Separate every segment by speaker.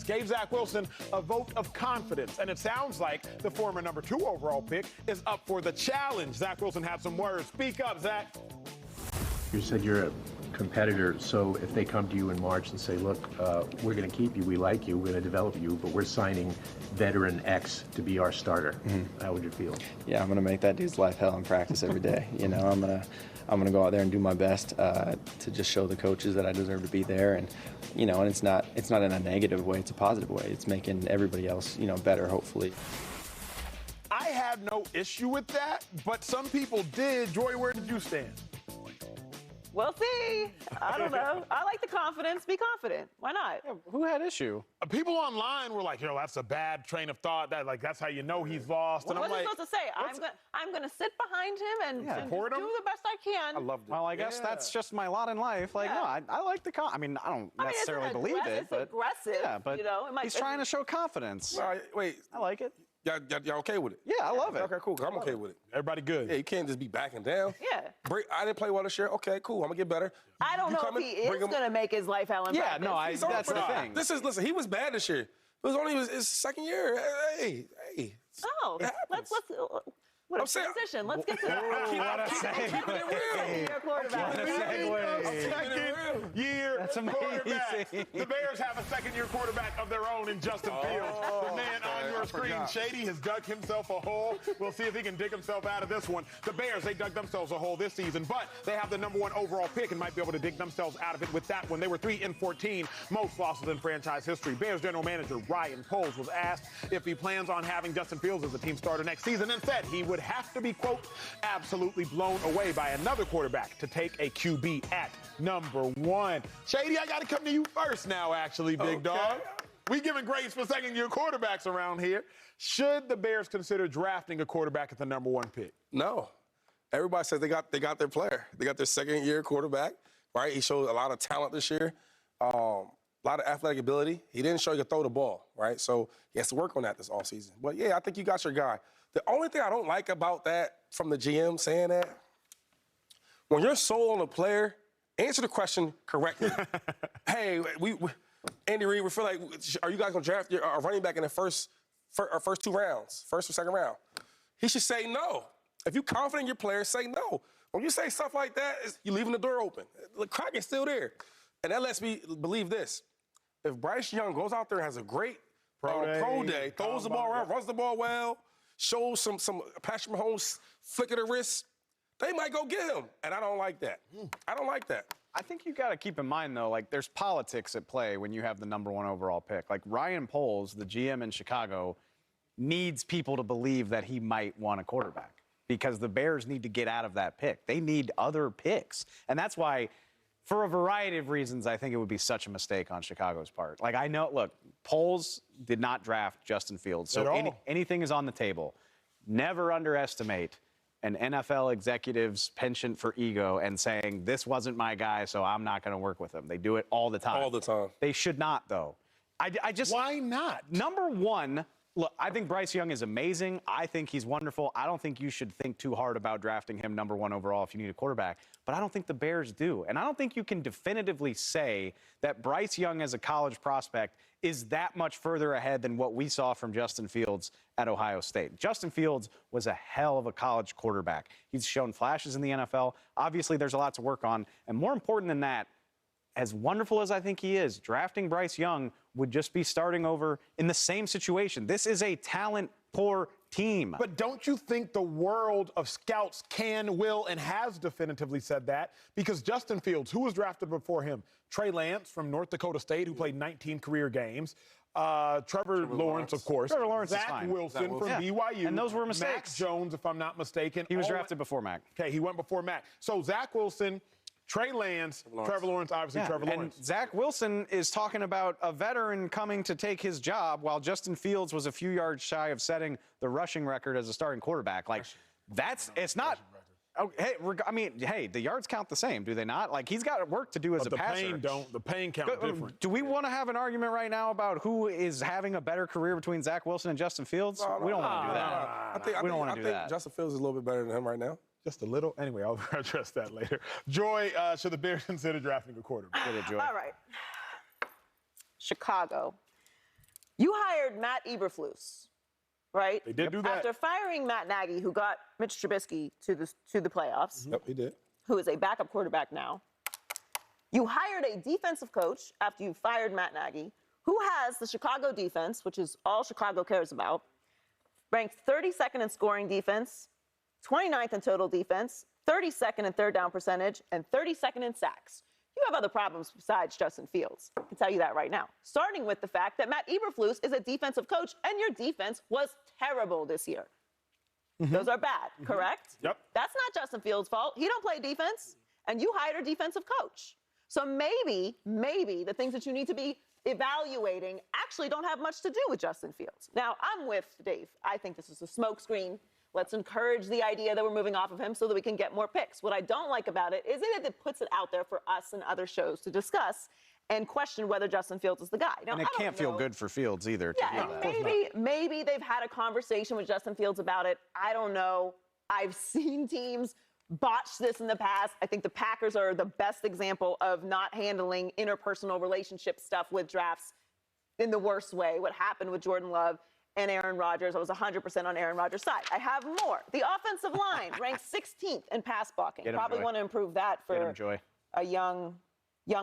Speaker 1: Gave Zach Wilson a vote of confidence, and it sounds like the former number 2 overall pick is up for the challenge. Zach Wilson had some words. Speak up, Zach.
Speaker 2: You said you're a competitor, so if they come to you in March and say, look, we're going to keep you, we like you, we're going to develop you, but we're signing veteran X to be our starter, how would you feel?
Speaker 3: Yeah, I'm going to make that dude's life hell in practice every day. You know, I'm gonna go out there and do my best to just show the coaches that I deserve to be there, and you know, and it's not in a negative way, it's a positive way. It's making everybody else, you know, better, hopefully.
Speaker 1: I had no issue with that, but some people did. Joy, where did you stand?
Speaker 4: We'll see. I don't know. I like the confidence. Be confident. Why not?
Speaker 5: Yeah, who had issue?
Speaker 1: People online were like, yo, that's a bad train of thought. That's how you know he's lost. And
Speaker 4: What
Speaker 1: I'm
Speaker 4: was
Speaker 1: like,
Speaker 4: I supposed to say? I'm going to sit behind him and just
Speaker 1: Support him?
Speaker 4: do the best I can.
Speaker 5: I loved it. Well, I guess that's just my lot in life. Like, no, I like the I mean, I don't necessarily believe it,
Speaker 4: it's
Speaker 5: but
Speaker 4: aggressive.
Speaker 5: yeah, but
Speaker 4: you know,
Speaker 5: he's trying to show confidence.
Speaker 6: Wait,
Speaker 5: I like it.
Speaker 6: y'all okay with it?
Speaker 5: Yeah, I love it.
Speaker 6: Okay, cool. 'Cause I'm okay with it.
Speaker 1: everybody good.
Speaker 6: Yeah, you can't just be backing down.
Speaker 4: Yeah.
Speaker 6: I didn't play well this year. Okay, cool. I'm gonna get better.
Speaker 4: I don't know if he is going to make his life hell in
Speaker 5: Yeah,
Speaker 4: practice.
Speaker 5: no, that's the thing.
Speaker 6: Listen, he was bad this year. It was only his second year. Hey.
Speaker 4: Oh, let's what a transition. Let's get to that. Your quarterback.
Speaker 1: Second-year quarterback. The Bears have a second-year quarterback of their own in Justin Fields. The man on your screen, Shady, has dug himself a hole. We'll see if he can dig himself out of this one. The Bears, they dug themselves a hole this season, but they have the number 1 overall pick and might be able to dig themselves out of it with that one. They were 3-14, most losses in franchise history. Bears general manager Ryan Poles was asked if he plans on having Justin Fields as the team starter next season and said he would have to be, quote, absolutely blown away by another quarterback to take a QB at number 1. Shady, I got to come to you first now, actually, big dog. We giving grades for second-year quarterbacks around here. Should the Bears consider drafting a quarterback at the number 1 pick?
Speaker 6: No. Everybody says they got their player. They got their second-year quarterback, right? He showed a lot of talent this year, a lot of athletic ability. He didn't show he could throw the ball, right? So he has to work on that this offseason. But, yeah, I think you got your guy. The only thing I don't like about that from the GM saying that, when you're sold on a player, answer the question correctly. Hey, Andy Reid, we feel like, are you guys going to draft your running back in the first 2 rounds, first or second round? He should say no. If you're confident in your player, say no. When you say stuff like that, you're leaving the door open. The crack is still there. And that lets me believe this. If Bryce Young goes out there and has a great pro day, throws the ball around, runs the ball well, shows some Patrick Mahomes flick of the wrist, they might go get him. And I don't like that. I don't like that.
Speaker 5: I think you got to keep in mind, though, like there's politics at play when you have the number 1 overall pick. Like Ryan Poles, the GM in Chicago, needs people to believe that he might want a quarterback because the Bears need to get out of that pick. They need other picks. And that's why, for a variety of reasons, I think it would be such a mistake on Chicago's part. Like, I know, look, Poles did not draft Justin Fields, so anything is on the table. Never underestimate an NFL executive's penchant for ego and saying, this wasn't my guy, so I'm not going to work with him. They do it all the time.
Speaker 6: All the time.
Speaker 5: They should not, though. I just...
Speaker 1: Why not?
Speaker 5: Number 1... Look, I think Bryce Young is amazing. I think he's wonderful. I don't think you should think too hard about drafting him number 1 overall if you need a quarterback. But I don't think the Bears do. And I don't think you can definitively say that Bryce Young as a college prospect is that much further ahead than what we saw from Justin Fields at Ohio State. Justin Fields was a hell of a college quarterback. He's shown flashes in the NFL. Obviously, there's a lot to work on. And more important than that, as wonderful as I think he is, drafting Bryce Young would just be starting over in the same situation. This is a talent-poor team.
Speaker 1: But don't you think the world of scouts can, will, and has definitively said that? Because Justin Fields, who was drafted before him? Trey Lance from North Dakota State, who played 19 career games. Trevor Lawrence, of course.
Speaker 5: Trevor Lawrence
Speaker 1: Zach
Speaker 5: is fine.
Speaker 1: Wilson from BYU.
Speaker 5: And those were mistakes.
Speaker 1: Mac Jones, if I'm not mistaken.
Speaker 5: He was drafted before Mac.
Speaker 1: Okay, he went before Mac. So Zach Wilson, Trey Lance, Trevor Lawrence, obviously Trevor Lawrence.
Speaker 5: And Zach Wilson is talking about a veteran coming to take his job while Justin Fields was a few yards shy of setting the rushing record as a starting quarterback. Like, it's not... Oh, hey, I mean, hey, the yards count the same, do they not? Like, he's got work to do as a passer.
Speaker 1: The pain count different.
Speaker 5: Do we want to have an argument right now about who is having a better career between Zach Wilson and Justin Fields? We don't want to do that. We don't want to do that.
Speaker 6: Justin Fields is a little bit better than him right now.
Speaker 1: Just a little. Anyway, I'll address that later. Joy, should the Bears consider drafting a quarterback?
Speaker 5: Joy.
Speaker 4: All right. Chicago. You hired Matt Eberflus, right?
Speaker 1: They did do that.
Speaker 4: After firing Matt Nagy, who got Mitch Trubisky to the playoffs.
Speaker 6: Yep, he did.
Speaker 4: Who is a backup quarterback now. You hired a defensive coach after you fired Matt Nagy, who has the Chicago defense, which is all Chicago cares about, ranked 32nd in scoring defense, 29th in total defense, 32nd in third down percentage, and 32nd in sacks. You have other problems besides Justin Fields. I can tell you that right now. Starting with the fact that Matt Eberflus is a defensive coach, and your defense was terrible this year. Those are bad, correct?
Speaker 1: Yep.
Speaker 4: That's not Justin Fields' fault. He don't play defense, and you hired a defensive coach. So maybe the things that you need to be evaluating actually don't have much to do with Justin Fields. Now, I'm with Dave. I think this is a smokescreen. Let's encourage the idea that we're moving off of him so that we can get more picks. What I don't like about it is that it puts it out there for us and other shows to discuss and question whether Justin Fields is the guy. Now,
Speaker 5: And it can't feel good for Fields either.
Speaker 4: Yeah, and maybe they've had a conversation with Justin Fields about it. I don't know. I've seen teams botch this in the past. I think the Packers are the best example of not handling interpersonal relationship stuff with drafts in the worst way. What happened with Jordan Love and Aaron Rodgers, I was 100% on Aaron Rodgers' side. I have more. The offensive line ranked 16th in pass blocking. Probably want to improve that for a young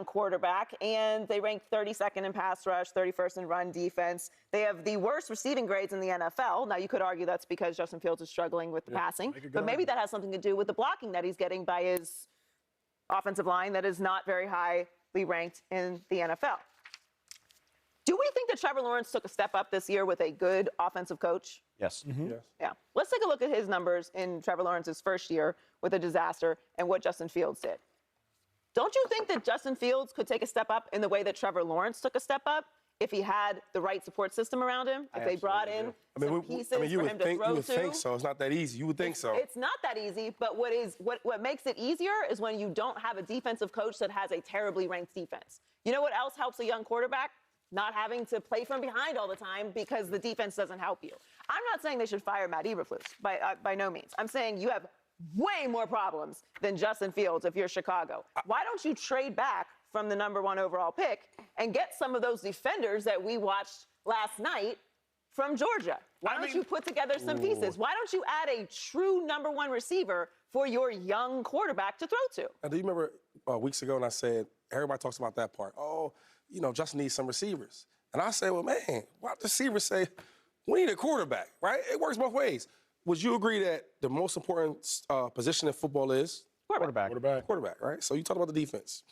Speaker 4: quarterback. And they ranked 32nd in pass rush, 31st in run defense. They have the worst receiving grades in the NFL. Now, you could argue that's because Justin Fields is struggling with the passing. But maybe that has something to do with the blocking that he's getting by his offensive line that is not very highly ranked in the NFL. Do we think that Trevor Lawrence took a step up this year with a good offensive coach?
Speaker 5: Yes.
Speaker 6: Yes.
Speaker 4: Yeah. Let's take a look at his numbers in Trevor Lawrence's first year with a disaster and what Justin Fields did. Don't you think that Justin Fields could take a step up in the way that Trevor Lawrence took a step up if he had the right support system around him? If they brought in some pieces for him to throw to?
Speaker 6: You would think so. It's not that easy. You would think so.
Speaker 4: It's not that easy, but what makes it easier is when you don't have a defensive coach that has a terribly ranked defense. You know what else helps a young quarterback? Not having to play from behind all the time because the defense doesn't help you. I'm not saying they should fire Matt Eberflus, by no means. I'm saying you have way more problems than Justin Fields if you're Chicago. Why don't you trade back from the #1 overall pick and get some of those defenders that we watched last night from Georgia? Why don't you put together some pieces? Why don't you add a true #1 receiver for your young quarterback to throw to?
Speaker 6: Now, do you remember weeks ago when I said, everybody talks about that part, Justin needs some receivers. And I said, well, man, why the receivers say, we need a quarterback, right? It works both ways. Would you agree that the most important position in football is?
Speaker 5: Quarterback.
Speaker 6: Quarterback, right? So you talk about the defense.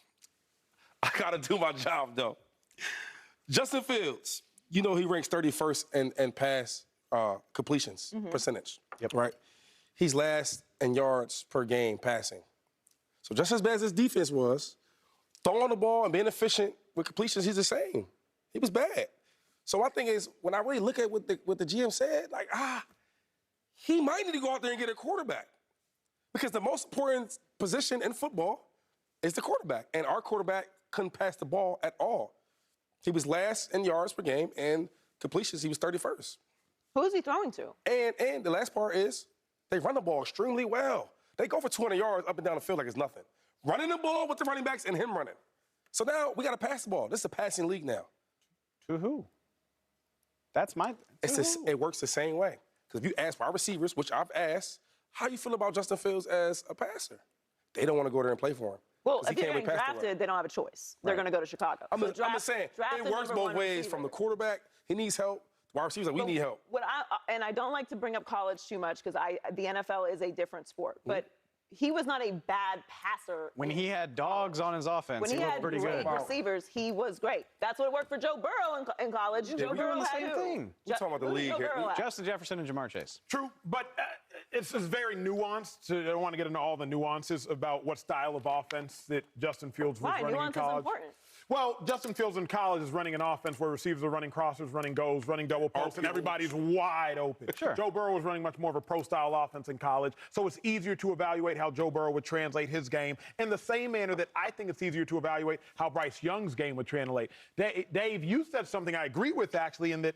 Speaker 6: I got to do my job, though. Justin Fields, he ranks 31st in pass completions percentage, right? He's last in yards per game passing. So just as bad as his defense was, throwing the ball and being efficient with completions, he's the same. He was bad. So my thing is, when I really look at what the GM said, he might need to go out there and get a quarterback. Because the most important position in football is the quarterback. And our quarterback couldn't pass the ball at all. He was last in yards per game, and completions, he was 31st.
Speaker 4: Who is he throwing to?
Speaker 6: And the last part is, they run the ball extremely well. They go for 200 yards up and down the field like it's nothing. Running the ball with the running backs and him running. So now we got to pass the ball. This is a passing league now.
Speaker 5: To who? That's my...
Speaker 6: It works the same way. Because if you ask our receivers, which I've asked, how you feel about Justin Fields as a passer? They don't want to go there and play for him.
Speaker 4: Well, if you're getting drafted, they don't have a choice. They're going to go to Chicago.
Speaker 6: I'm just saying, it works both ways. From the quarterback, he needs help. Wide receivers, we need help.
Speaker 4: And I don't like to bring up college too much because the NFL is a different sport. But he was not a bad passer.
Speaker 5: When he had dogs on his offense, he looked pretty good.
Speaker 4: When he had great receivers, he was great. That's what worked for Joe Burrow in college. Joe Burrow
Speaker 5: the same thing.
Speaker 6: We're talking about the league here.
Speaker 5: Justin Jefferson and Jamar Chase.
Speaker 1: True, but it's very nuanced. I don't want to get into all the nuances about what style of offense that Justin Fields was running in college.
Speaker 4: Nuance is important.
Speaker 1: Well, Justin Fields in college is running an offense where receivers are running crossers, running goals, running double posts, and everybody's wide open.
Speaker 5: Sure.
Speaker 1: Joe Burrow was running much more of a pro-style offense in college, so it's easier to evaluate how Joe Burrow would translate his game in the same manner that I think it's easier to evaluate how Bryce Young's game would translate. Dave, you said something I agree with, actually, in that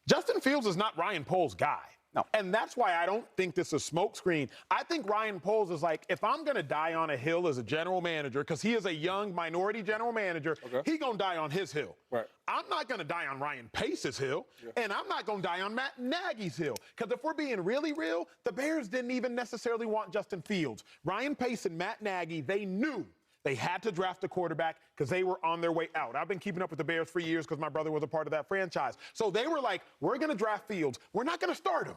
Speaker 1: Justin Fields is not Ryan Poles' guy.
Speaker 5: No.
Speaker 1: And that's why I don't think this is smokescreen. I think Ryan Poles is like, if I'm going to die on a hill as a general manager, because he is a young minority general manager, he going to die on his hill.
Speaker 6: Right.
Speaker 1: I'm not going to die on Ryan Pace's hill, and I'm not going to die on Matt Nagy's hill. Because if we're being really real, the Bears didn't even necessarily want Justin Fields. Ryan Pace and Matt Nagy, they knew they had to draft a quarterback because they were on their way out. I've been keeping up with the Bears for years because my brother was a part of that franchise. So they were like, we're going to draft Fields. We're not going to start him.